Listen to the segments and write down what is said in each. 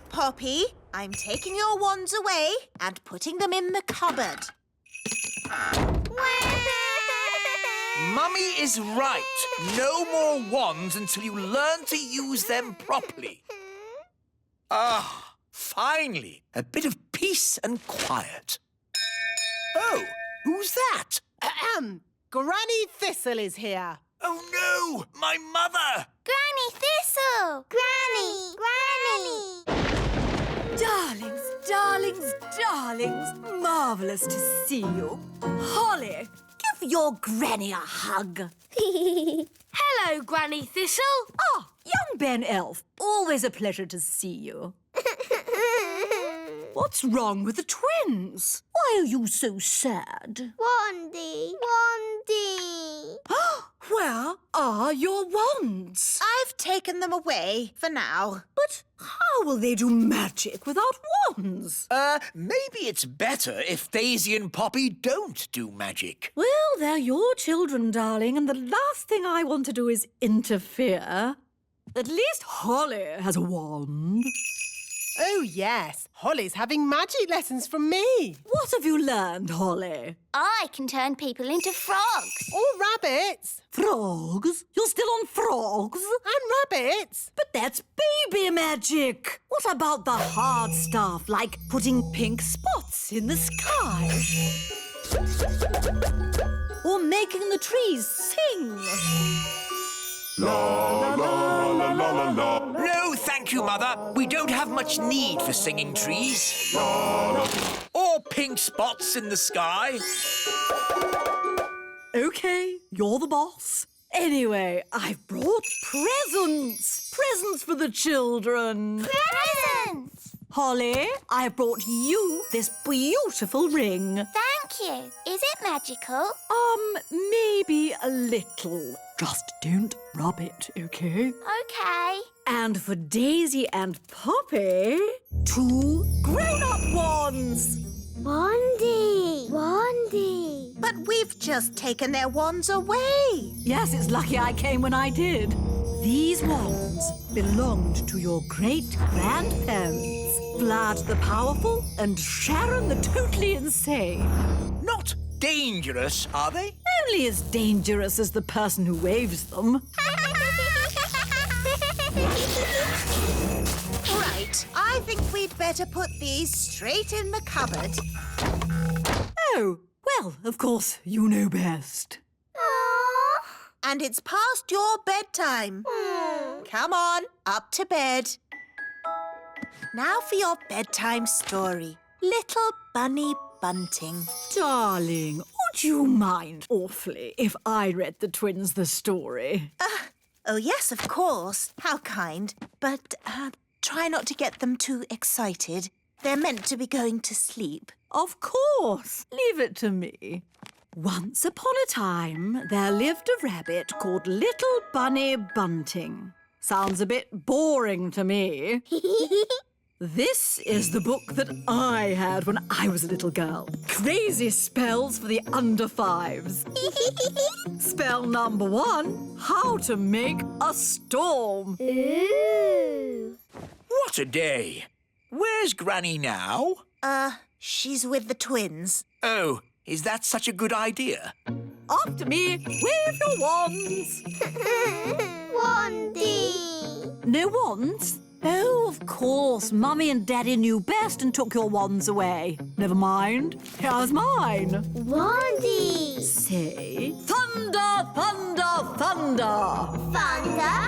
Poppy, I'm taking your wands away and putting them in the cupboard. Mummy is right. No more wands until you learn to use them properly. Ah, finally, a bit of peace and quiet. Oh, who's that? Granny Thistle is here. Oh, no! My mother! Granny Thistle! Granny! Darlings, darlings, darlings. Marvellous to see you. Holly, give your granny a hug. Hello, Granny Thistle. Ah, young Ben Elf. Always a pleasure to see you. What's wrong with the twins? Why are you so sad? Wandy. Where are your wands? I've taken them away for now. But how will they do magic without wands? Maybe it's better if Daisy and Poppy don't do magic. Well, they're your children, darling, and the last thing I want to do is interfere. At least Holly has a wand. Oh, yes. Holly's having magic lessons from me. What have you learned, Holly? I can turn people into frogs. Or rabbits. Frogs? You're still on frogs? And rabbits. But that's baby magic. What about the hard stuff, like putting pink spots in the sky? Or making the trees sing? La la la la la la. No, thank you, Mother. We don't have much need for singing trees. La, la. Or pink spots in the sky. OK, you're the boss. Anyway, I've brought presents. Presents for the children. Presents! Holly, I brought you this beautiful ring. Thank you. Is it magical? Maybe a little. Just don't rub it, OK? Okay. And for Daisy and Poppy, 2 grown-up wands. Wandy. But we've just taken their wands away. Yes, it's lucky I came when I did. These wands belonged to your great-grandparents, Vlad the Powerful and Sharon the Totally Insane. Not dangerous, are they? Only as dangerous as the person who waves them. Right, I think we'd better put these straight in the cupboard. Oh, well, of course, you know best. And it's past your bedtime. Come on, up to bed. Now for your bedtime story. Little Bunny Bunting. Darling, would you mind awfully if I read the twins the story? Oh, yes, of course. How kind. But try not to get them too excited. They're meant to be going to sleep. Of course. Leave it to me. Once upon a time, there lived a rabbit called Little Bunny Bunting. Sounds a bit boring to me. This is the book that I had when I was a little girl. Crazy spells for the under 5s. Spell number 1, how to make a storm. Ooh. What a day. Where's Granny now? She's with the twins. Oh, is that such a good idea? After me, wave your wands. Wandy. No wands? Oh, of course. Mummy and Daddy knew best and took your wands away. Never mind. Here's mine. Wandy. Say, thunder, thunder, thunder. Thunder.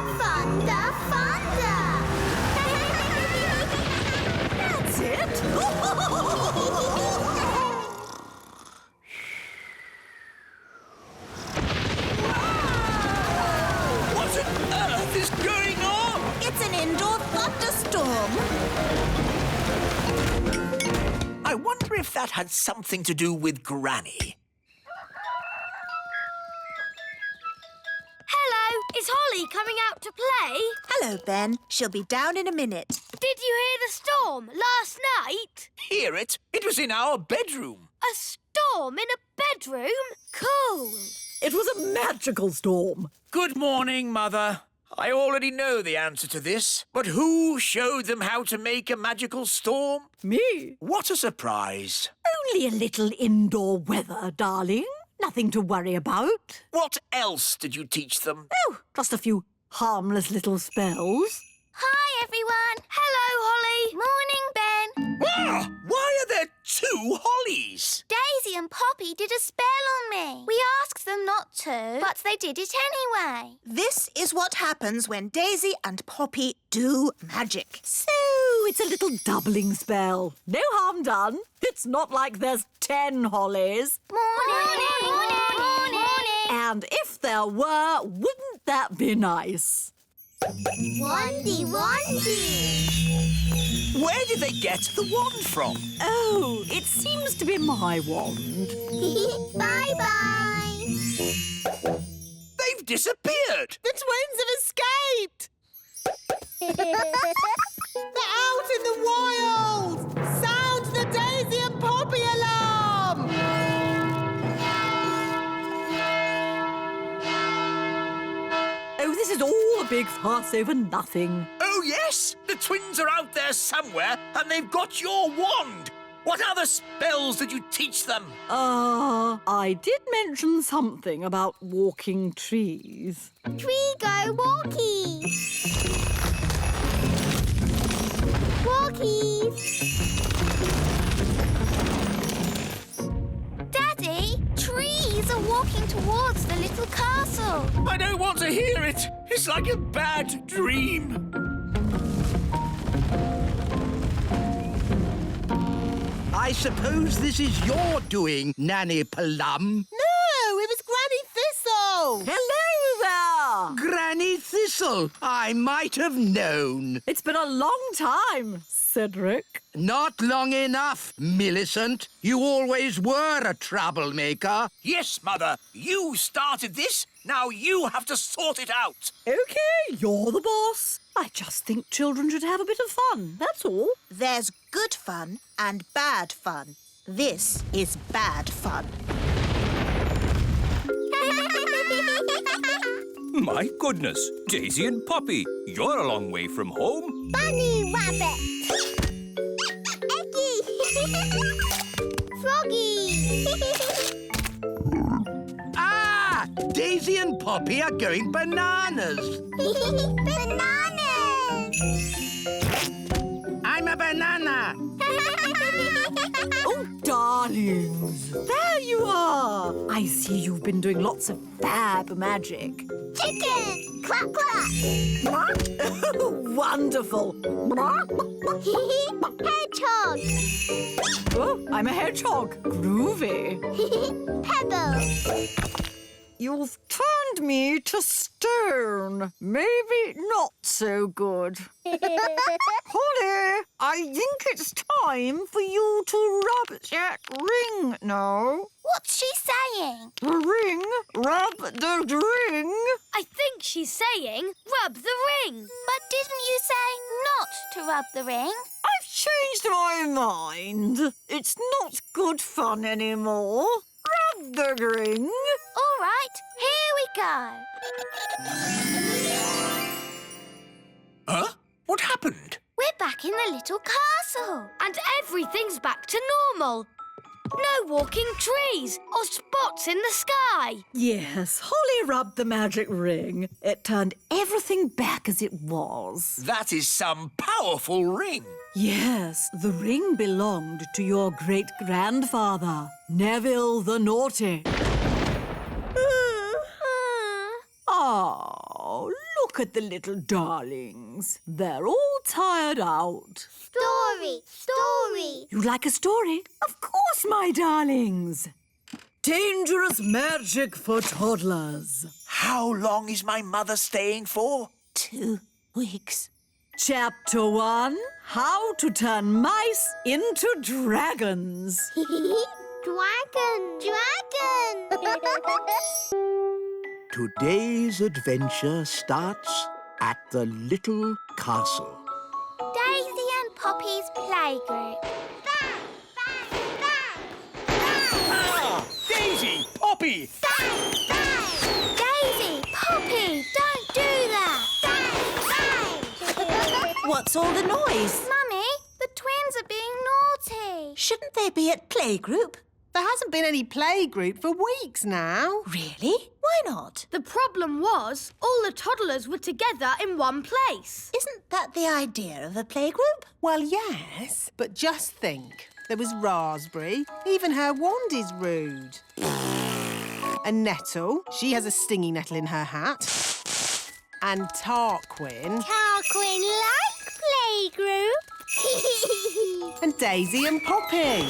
That's it. What on earth is going on? It's an indoor thunderstorm. I wonder if that had something to do with Granny. Hello, is Holly coming out to play? Hello, Ben. She'll be down in a minute. Did you hear the storm last night? Hear it? It was in our bedroom. A storm in a bedroom? Cool. It was a magical storm. Good morning, Mother. I already know the answer to this, but who showed them how to make a magical storm? Me? What a surprise. Only a little indoor weather, darling. Nothing to worry about. What else did you teach them? Oh, just a few harmless little spells. Hi, everyone. Hello, Holly. Morning, Ben. Ah, why are there two Hollies? Daisy and Poppy did a spell on me. We asked them not to, but they did it anyway. This is what happens when Daisy and Poppy do magic. So it's a little doubling spell. No harm done. It's not like there's 10 hollies. Morning. And if there were, wouldn't that be nice? Wandy. Where did they get the wand from? Oh, it seems to be my wand. Bye-bye. They've disappeared. The twins have escaped! They're out in the wild! Sound the Daisy and Poppy alarm! Oh, this is all a big fuss over nothing. Oh, yes, the twins are out there somewhere and they've got your wand. What other spells did you teach them? I did mention something about walking trees. Tree go walkie. Walkies. Daddy, trees are walking towards the little castle. I don't want to hear it. It's like a bad dream. I suppose this is your doing, Nanny Plum. No, it was Granny Thistle! Hello there! Granny Thistle, I might have known. It's been a long time, Cedric. Not long enough, Millicent. You always were a troublemaker. Yes, Mother, you started this. Now you have to sort it out. OK, you're the boss. I just think children should have a bit of fun, that's all. There's good fun and bad fun. This is bad fun. My goodness, Daisy and Poppy, you're a long way from home. Bunny rabbit. Eggy. Froggy. Ah! Daisy and Poppy are going bananas. Bananas. I'm a banana. Oh, darlings, there you are. I see you've been doing lots of fab magic. Chicken. Quack, quack. Wonderful. Hedgehog. Oh, I'm a hedgehog. Groovy. Pebble. You've turned me to stone. Maybe not so good. Holly, I think it's time for you to rub that ring now. What's she saying? The ring? Rub the ring? I think she's saying rub the ring. But didn't you say not to rub the ring? I've changed my mind. It's not good fun anymore. Rub the ring. All right, here we go. Huh? What happened? We're back in the little castle. And everything's back to normal. No walking trees or spots in the sky. Yes, Holly rubbed the magic ring. It turned everything back as it was. That is some powerful ring. Yes, the ring belonged to your great-grandfather, Neville the Naughty. Oh, look at the little darlings. They're all tired out. Story. You'd like a story? Of course, my darlings. Dangerous magic for toddlers. How long is my mother staying for? 2 weeks. Chapter 1, How to Turn Mice into Dragons. Dragon. Today's adventure starts at the little castle. Daisy and Poppy's playgroup. Bang, bang, bang. Bang, Ah! Daisy! Poppy! bang, bang. Daisy, Poppy, don't do that. What's all the noise? Mummy, the twins are being naughty. Shouldn't they be at playgroup? There hasn't been any playgroup for weeks now. Really? Why not? The problem was all the toddlers were together in one place. Isn't that the idea of a playgroup? Well, yes, but just think. There was Raspberry. Even her wand is rude. And Nettle. She has a stingy nettle in her hat. And Tarquin. Tarquin like playgroup. And Daisy and Poppy.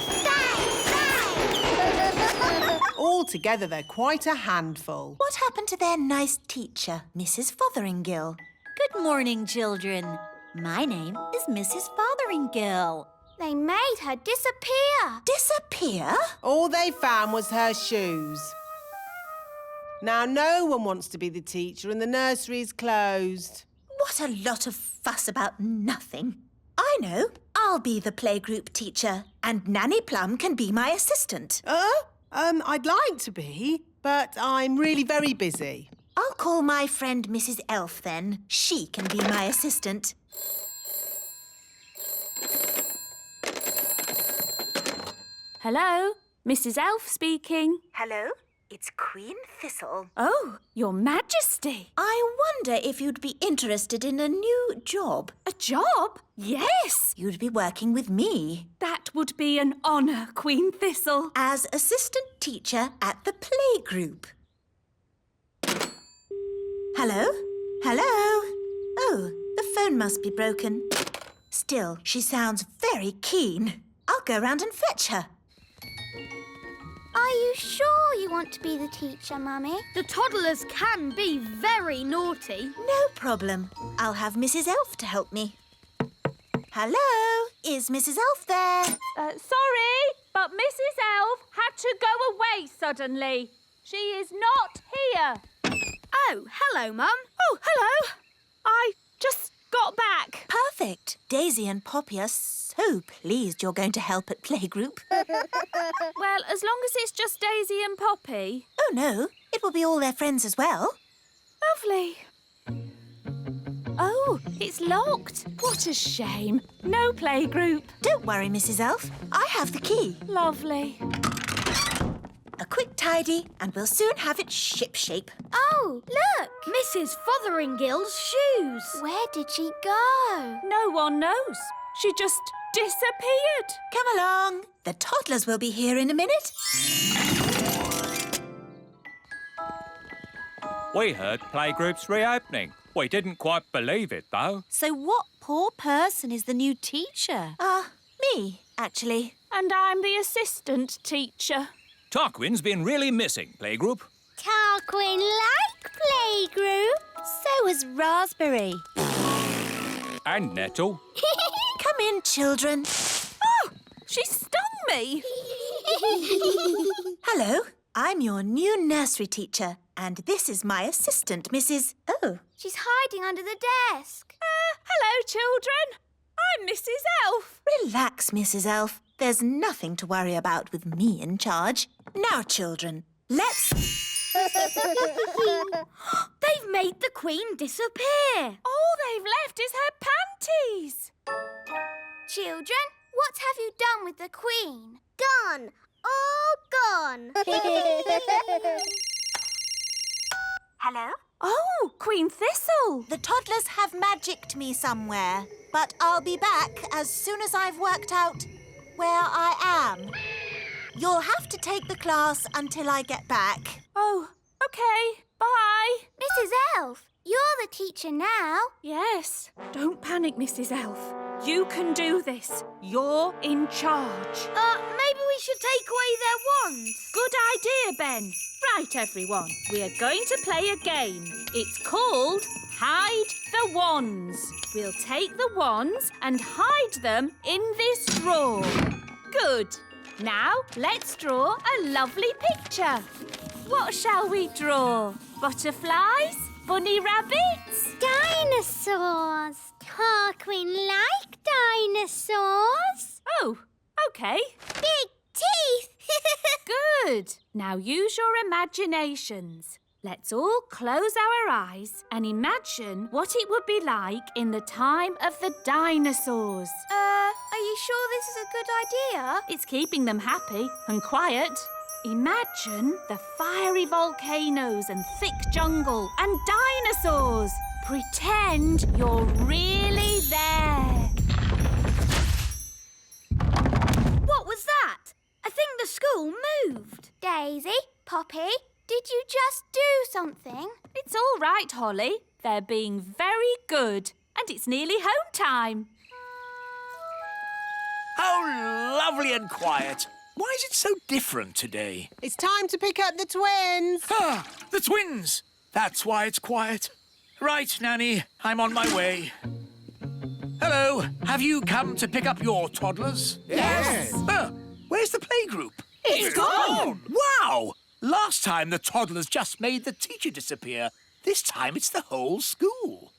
All together, they're quite a handful. What happened to their nice teacher, Mrs. Fotheringill? Good morning, children. My name is Mrs. Fotheringill. They made her disappear. Disappear? All they found was her shoes. Now, no one wants to be the teacher and the nursery's closed. What a lot of fuss about nothing. I know. I'll be the playgroup teacher and Nanny Plum can be my assistant. I'd like to be, but I'm really very busy. I'll call my friend Mrs. Elf then. She can be my assistant. Hello, Mrs. Elf speaking. Hello, it's Queen Thistle. Oh, Your Majesty. I wonder if you'd be interested in a new job. A job? Yes. You'd be working with me. That would be an honour, Queen Thistle. As assistant teacher at the playgroup. Hello? Hello? Oh, the phone must be broken. Still, she sounds very keen. I'll go round and fetch her. Are you sure you want to be the teacher, Mummy? The toddlers can be very naughty. No problem. I'll have Mrs. Elf to help me. Hello? Is Mrs. Elf there? Sorry, but Mrs. Elf had to go away suddenly. She is not here. Oh, hello, Mum. Oh, hello. I just got back. Perfect. Daisy and Poppy are so pleased you're going to help at playgroup. Well, as long as it's just Daisy and Poppy. Oh, no. It will be all their friends as well. Lovely. Oh, it's locked. What a shame. No playgroup. Don't worry, Mrs. Elf. I have the key. Lovely. A quick tidy and we'll soon have it shipshape. Oh, look! Mrs. Fotheringill's shoes. Where did she go? No one knows. She just disappeared. Come along. The toddlers will be here in a minute. We heard playgroup's reopening. We didn't quite believe it, though. So what poor person is the new teacher? Me, actually. And I'm the assistant teacher. Tarquin's been really missing, playgroup. Tarquin like playgroup. So is Raspberry. And Nettle. Come in, children. Oh, she stung me. Hello. I'm your new nursery teacher, and this is my assistant, Mrs. Oh. She's hiding under the desk. Hello, children. I'm Mrs. Elf. Relax, Mrs. Elf. There's nothing to worry about with me in charge. Now, children, let's... They've made the Queen disappear. All they've left is her panties. Children, what have you done with the Queen? Gone. All gone. Hello? Oh, Queen Thistle. The toddlers have magicked me somewhere, but I'll be back as soon as I've worked out where I am. You'll have to take the class until I get back. Oh, OK. Bye. Mrs. Elf, you're the teacher now. Yes. Don't panic, Mrs. Elf. You can do this. You're in charge. Maybe we should take away their wands. Good idea, Ben. Right, everyone. We are going to play a game. It's called Hide the Wands. We'll take the wands and hide them in this drawer. Good. Now, let's draw a lovely picture. What shall we draw? Butterflies? Bunny rabbits? Dinosaurs. Tarquin like dinosaurs. Oh, OK. Big teeth. Good. Now use your imaginations. Let's all close our eyes and imagine what it would be like in the time of the dinosaurs. Are you sure this is a good idea? It's keeping them happy and quiet. Imagine the fiery volcanoes and thick jungle and dinosaurs. Pretend you're really there. What was that? I think the school moved. Daisy, Poppy, did you just do something? It's all right, Holly. They're being very good. And it's nearly home time. How lovely and quiet. Why is it so different today? It's time to pick up the twins. Ah, the twins! That's why it's quiet. Right, Nanny, I'm on my way. Hello, have you come to pick up your toddlers? Yes. Where's the playgroup? It's gone. Wow! Last time the toddlers just made the teacher disappear. This time it's the whole school.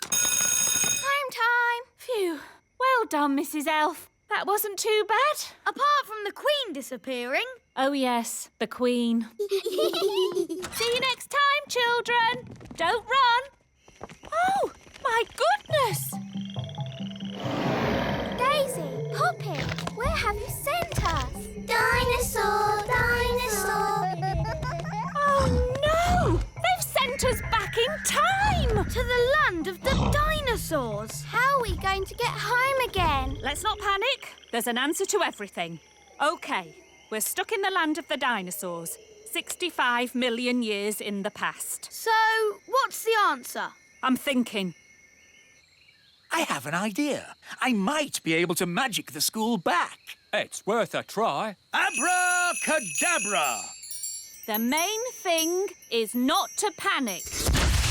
Home time. Phew. Well done, Mrs. Elf. That wasn't too bad. Apart from the Queen disappearing. Oh, yes, the Queen. See you next time, children. Don't run. Oh, my goodness. Daisy, Poppy, where have you sent us? Dinosaur, dinosaur. Oh, no! They've sent us back in time! To the land of the dinosaurs. How are we going to get home again? Let's not panic. There's an answer to everything. OK, we're stuck in the land of the dinosaurs. 65 million years in the past. So, what's the answer? I'm thinking. I have an idea. I might be able to magic the school back. It's worth a try. Abracadabra! The main thing is not to panic.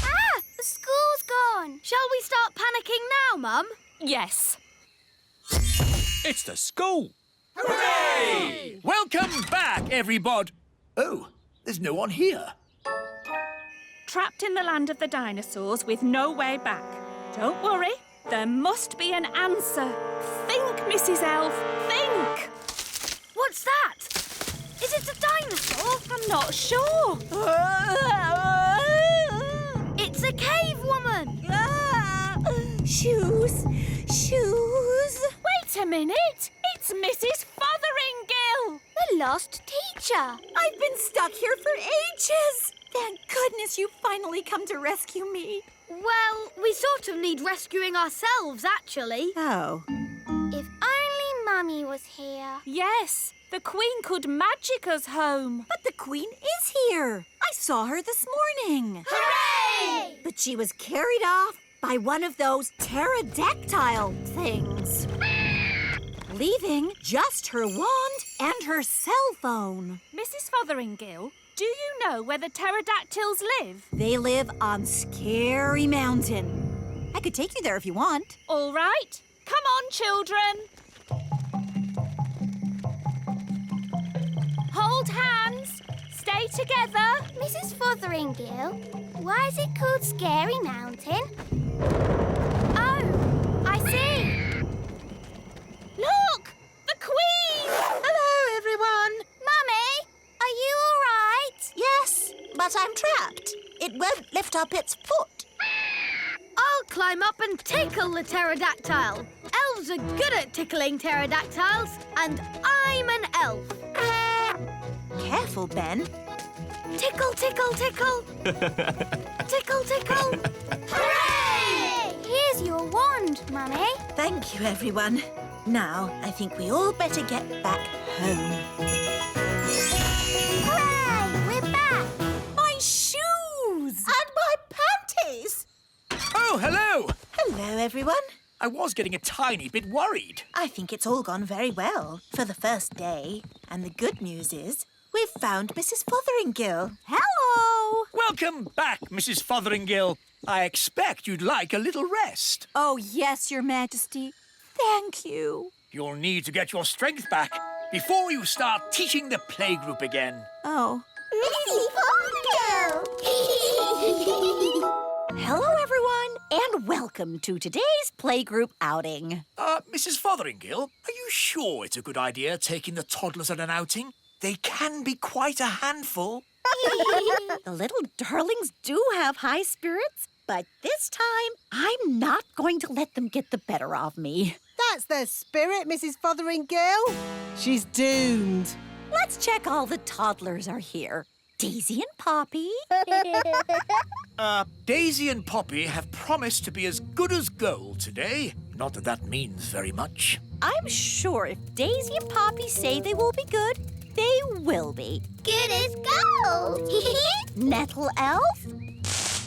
Ah, the school's gone. Shall we start panicking now, Mum? Yes. It's the school. Hooray! Welcome back, everybody. Oh, there's no one here. Trapped in the land of the dinosaurs with no way back. Don't worry, there must be an answer. Think, Mrs. Elf, think! What's that? Is it a dinosaur? I'm not sure. It's a cave woman. Shoes, shoes. Wait a minute. It's Mrs. Fotheringill. The lost teacher. I've been stuck here for ages. Thank goodness you finally come to rescue me. Well, we sort of need rescuing ourselves, actually. Oh. If only Mummy was here. Yes, the Queen could magic us home. But the Queen is here. I saw her this morning. Hooray! But she was carried off by one of those pterodactyl things. Leaving just her wand and her cell phone. Mrs. Fotheringill, do you know where the pterodactyls live? They live on Scary Mountain. I could take you there if you want. All right. Come on, children. Hold hands. Stay together. Mrs. Fotheringill, why is it called Scary Mountain? Oh, I see. Look! The Queen! Hello, everyone. Mummy, are you all right? Yes, but I'm trapped. It won't lift up its foot. I'll climb up and tickle the pterodactyl. Elves are good at tickling pterodactyls, and I'm an elf. Careful, Ben. Tickle, tickle, tickle. Tickle, tickle. Hooray! Here's your wand, Mummy. Thank you, everyone. Now, I think we all better get back home. Hooray! We're back. My shoes! And my panties! Oh, hello! Hello, everyone. I was getting a tiny bit worried. I think it's all gone very well for the first day. And the good news is we've found Mrs. Fotheringill. Hello! Welcome back, Mrs. Fotheringill. I expect you'd like a little rest. Oh, yes, Your Majesty. Thank you. You'll need to get your strength back before you start teaching the playgroup again. Oh. Mrs. Fotheringill! Hello, everyone, and welcome to today's playgroup outing. Mrs. Fotheringill, are you sure it's a good idea taking the toddlers on an outing? They can be quite a handful. The little darlings do have high spirits, but this time I'm not going to let them get the better of me. That's their spirit, Mrs. Fotheringill. She's doomed. Let's check all the toddlers are here. Daisy and Poppy. Daisy and Poppy have promised to be as good as gold today. Not that that means very much. I'm sure if Daisy and Poppy say they will be good, they will be. Good as gold. Nettle elf?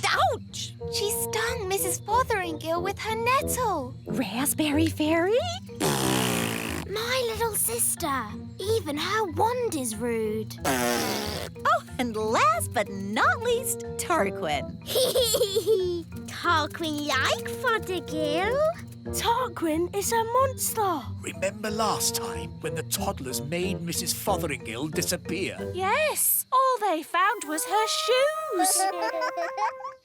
Ouch! She stung Mrs. Fotheringill with her nettle. Raspberry fairy? My little sister. Even her wand is rude. Oh, and last but not least, Tarquin. Tarquin like Fothergill. Tarquin is a monster. Remember last time when the toddlers made Mrs. Fotheringill disappear? Yes, all they found was her shoes.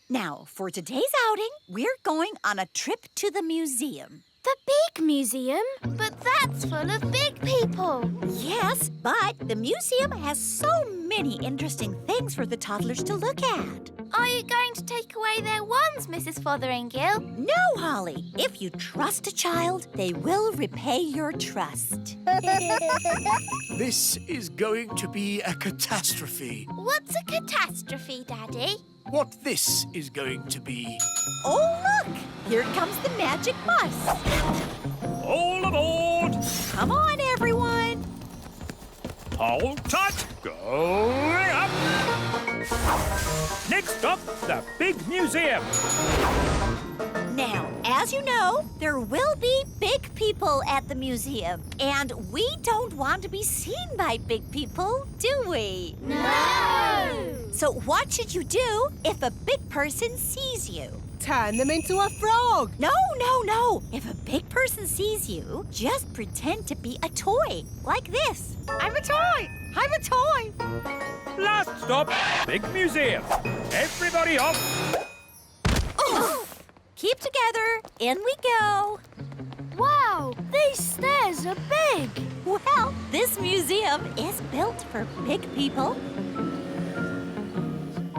Now, for today's outing, we're going on a trip to the museum. The big museum? But that's full of big people. Yes, but the museum has so many interesting things for the toddlers to look at. Are you going to take away their wands, Mrs. Fotheringill? No, Holly. If you trust a child, they will repay your trust. This is going to be a catastrophe. What's a catastrophe, Daddy? What this is going to be. Oh, look! Here comes the magic bus. All aboard! Come on, everyone. Hold tight! Going up! Next up, the big museum. Now, as you know, there will be big people at the museum. And we don't want to be seen by big people, do we? No! So what should you do if a big person sees you? Turn them into a frog. No, no, no. If a big person sees you, just pretend to be a toy, like this. I'm a toy. I'm a toy. Last stop, big museum. Everybody off. Oh. Keep together. In we go. Wow, these stairs are big. Well, this museum is built for big people.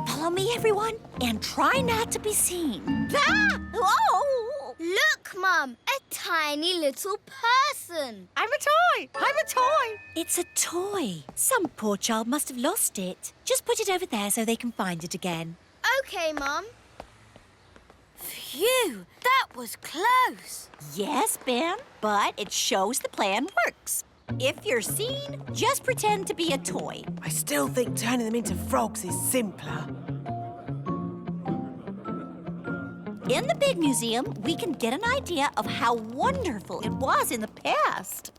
Follow me, everyone, and try not to be seen. Ah! Oh! Look, Mum, a tiny little person. I'm a toy. I'm a toy. It's a toy. Some poor child must have lost it. Just put it over there so they can find it again. Okay, Mum. Phew, that was close. Yes, Ben, but it shows the plan works. If you're seen, just pretend to be a toy. I still think turning them into frogs is simpler. In the big museum, we can get an idea of how wonderful it was in the past.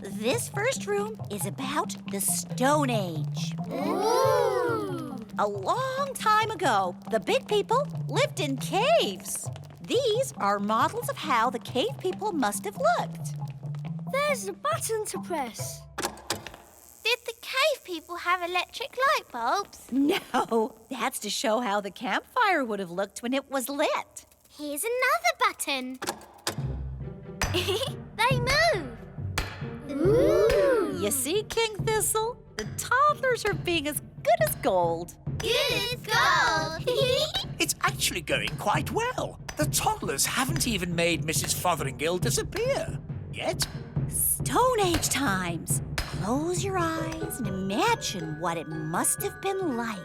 This first room is about the Stone Age. Ooh! A long time ago, the big people lived in caves. These are models of how the cave people must have looked. There's a button to press. Did the cave people have electric light bulbs? No, that's to show how the campfire would have looked when it was lit. Here's another button. They move. Ooh! You see, King Thistle? The toddlers are being as good as gold. Good as gold. It's actually going quite well. The toddlers haven't even made Mrs. Fotheringill disappear. Yet. Stone Age times. Close your eyes and imagine what it must have been like.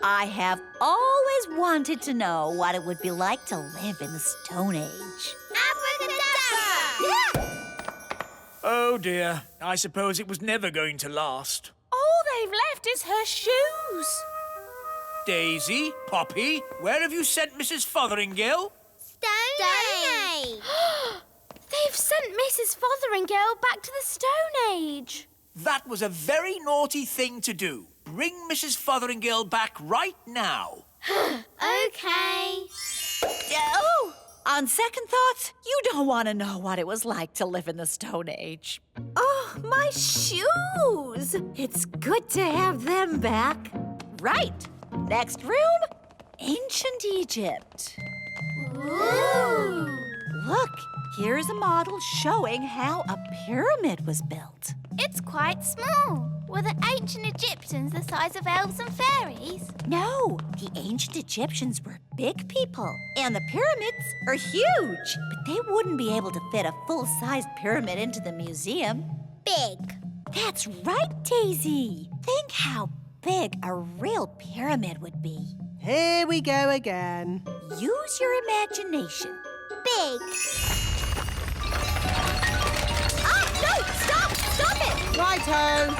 I have always wanted to know what it would be like to live in the Stone Age. Abracadabra! Oh dear, I suppose it was never going to last. All they've left is her shoes. Daisy, Poppy, where have you sent Mrs. Fotheringill? Stone Age. They've sent Mrs. Fotheringill back to the Stone Age. That was a very naughty thing to do. Bring Mrs. Fotheringill back right now. Okay. Oh! On second thoughts, you don't want to know what it was like to live in the Stone Age. Oh, my shoes! It's good to have them back. Right. Next room, Ancient Egypt. Ooh. Look, here's a model showing how a pyramid was built. It's quite small. Were the ancient Egyptians the size of elves and fairies? No, the ancient Egyptians were big people, and the pyramids are huge. But they wouldn't be able to fit a full-sized pyramid into the museum. Big. That's right, Daisy. Think how big a real pyramid would be. Here we go again. Use your imagination. Big. No! Stop it! Righto.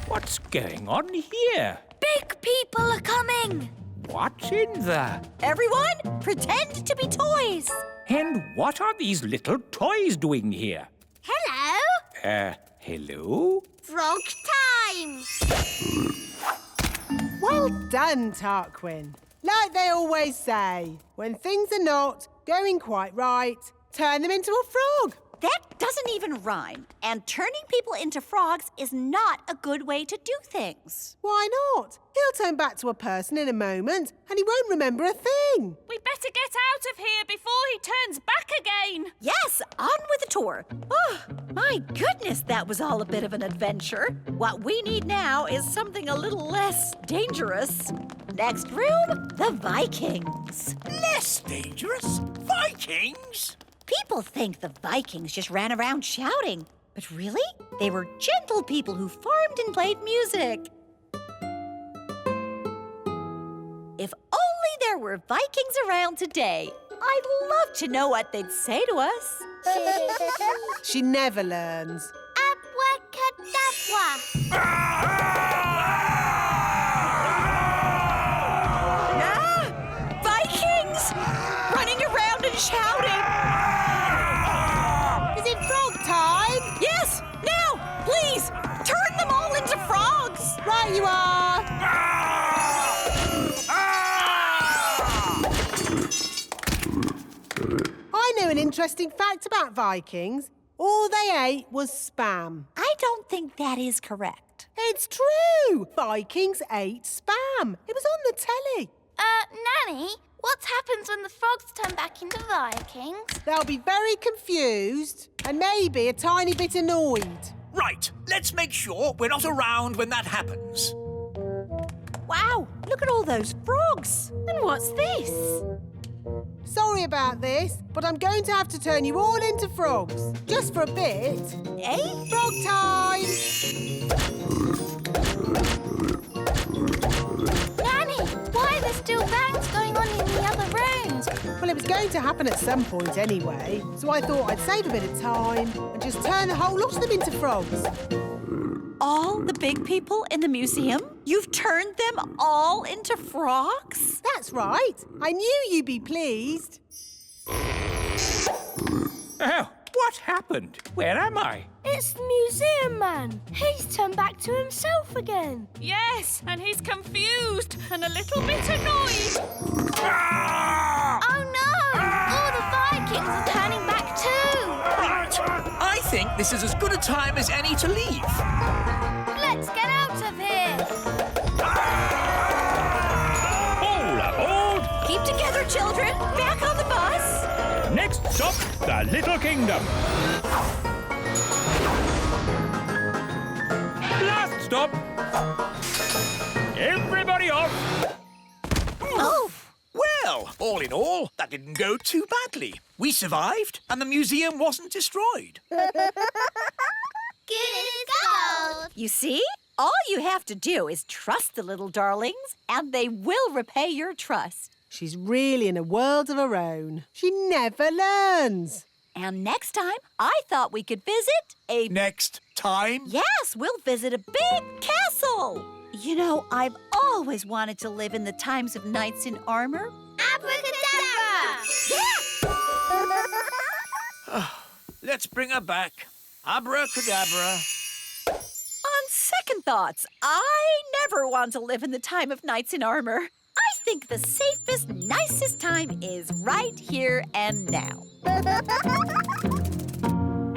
What's going on here? Big people are coming. What's in there? Everyone, pretend to be toys. And what are these little toys doing here? Hello. Hello? Frog time. Well done, Tarquin. Like they always say, when things are not going quite right, turn them into a frog. That doesn't even rhyme. And turning people into frogs is not a good way to do things. Why not? He'll turn back to a person in a moment and he won't remember a thing. We better get out of here before he turns back again. Yes, on with the tour. Oh, my goodness, that was all a bit of an adventure. What we need now is something a little less dangerous. Next room, the Vikings. Less dangerous? Vikings? People think the Vikings just ran around shouting. But really, they were gentle people who farmed and played music. If only there were Vikings around today. I'd love to know what they'd say to us. She never learns. Vikings! Running around and shouting. Is it frog time? Yes, now, please, turn them all into frogs. Right you are. I know an interesting fact about Vikings. All they ate was spam. I don't think that is correct. It's true. Vikings ate spam. It was on the telly. Nanny, what happens when the frogs turn back into Vikings? They'll be very confused and maybe a tiny bit annoyed. Right, let's make sure we're not around when that happens. Wow, look at all those frogs. And what's this? Sorry about this, but I'm going to have to turn you all into frogs. Just for a bit. Eh? Frog time! Nanny, why are there still bangs going on in the other rooms? Well, it was going to happen at some point anyway, so I thought I'd save a bit of time and just turn the whole lot of them into frogs. All the big people in the museum? You've turned them all into frogs? That's right. I knew you'd be pleased. Oh, what happened? Where am I? It's the museum man. He's turned back to himself again. Yes, and he's confused and a little bit annoyed. Oh no! All the Vikings are turning back too! Right, I think this is as good a time as any to leave. Let's get out of here! All aboard! Keep together, children. Back on the bus. Next stop, the Little Kingdom. Last stop. Everybody off. Oh, Well, all in all, that didn't go too badly. We survived, and the museum wasn't destroyed. Good as gold! you see? All you have to do is trust the little darlings, and they will repay your trust. She's really in a world of her own. She never learns. And next time, I thought we could visit a... Next time? Yes, we'll visit a big castle. You know, I've always wanted to live in the times of knights in armor. Abracadabra! Let's bring her back. Abracadabra. On second thoughts, I never want to live in the time of knights in armor. I think the safest, nicest time is right here and now.